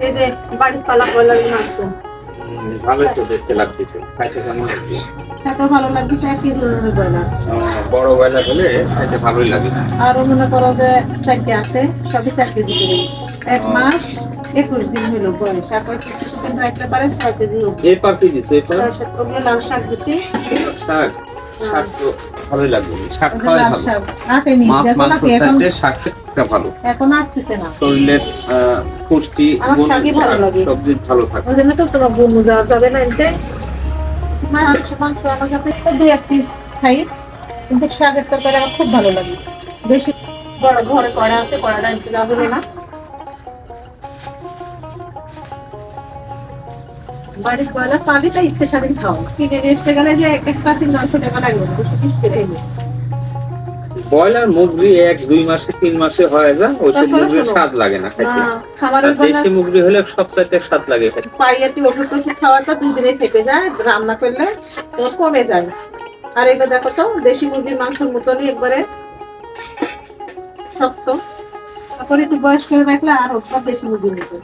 এই যে বাড়ির পালা ব্রয়লার মাংস ভালো তো দেখতে লাগতেছে, খাইতে কেমন লাগছে? খেতে ভালো লাগছে। 1 কেজি ব্রয়লার, বড় ব্রয়লার হলে খাইতে ভালোই লাগে। আরো মনে করো যে 4টা আছে, সবই 4 কেজি করে। 1 মাস 21 দিন হলো বয়স, আর 65 দিন রাখলে পারে 6 কেজি হবে। এই পাখি দিছো, এই পাখি ওকে লাল শাক দিছি। শাক, শাক তো ভালোই লাগবে, শাক খাওয়াই লাল ভালো। শাক আটেনি, মাছ দেখো মাংস নাকি এখন, চাইতে শাকটা ভালো, এখন আটতেছে না। শরীরের পুষ্টি আমার গুণ শাকই ভালো লাগে। সবজি ভালো থাকে। ওই জন্য তো তোমার বন্ধু যাওয়া যাবে না এনতে। মাংস মাংস আমার সাথে 2-1 পিস খাই, কিন্তু শাকের তরকারি আমার খুব ভালো লাগে। বেশি বড় ঘরে কড়া আছে, কড়াটা এনতে যাবো না। বাড়ির ব্রয়লার পালিটা ইচ্ছে স্বাধীন খাও, কিনে নিয়ে এসে গেলে যে একটা 300 টাকা লাগবে, 220 টাকা এনে। ব্রয়লার মুরগি 1-2 মাসে 3 মাসে হয়ে যায়, ওইসব তারপরে মুরগির শোনো, স্বাদ লাগে না খাইতে। খাবারের আর দেশি মুরগি হলে সবচাইতে স্বাদ লাগে খাইতে। পাইয়াটি ওষুধ খাওয়াটা 2 দিনে থেকে যায়, রান্না করলে তো কমে যায়। আর এটা দেখো তো, দেশি মুরগির মাংসের মতনই একবারে শক্ত। তারপরে একটু বয়স করে রাখলে আর সব দেশি মুরগির মতো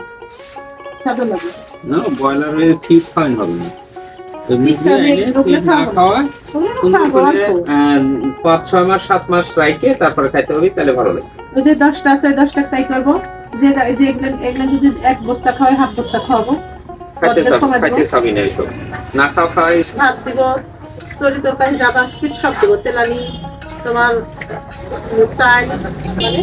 স্বাদও লাগে। না, ব্রয়লারের ঠিক ফাইন হবে না। তো মুরগি এনে ঠিক না খাওয়া, সুন্দর করে 5-6 মাস 7 মাস রাখে তারপরে খাইতে হবে, তাহলে ভালো লাগে। ওই যে 10টা আছে, 10টা তাই করবো, যে যে এগুলো যদি 1 বস্তা খাওয়াই, হাফ বস্তা খাওয়াবো। খাইতে খাবি না এইসব, না খাওয়াই। ভাত দিব, তরি তরকারি, জাবা স্পিড সব দিব, তেলানি, তোমার চাল, মানে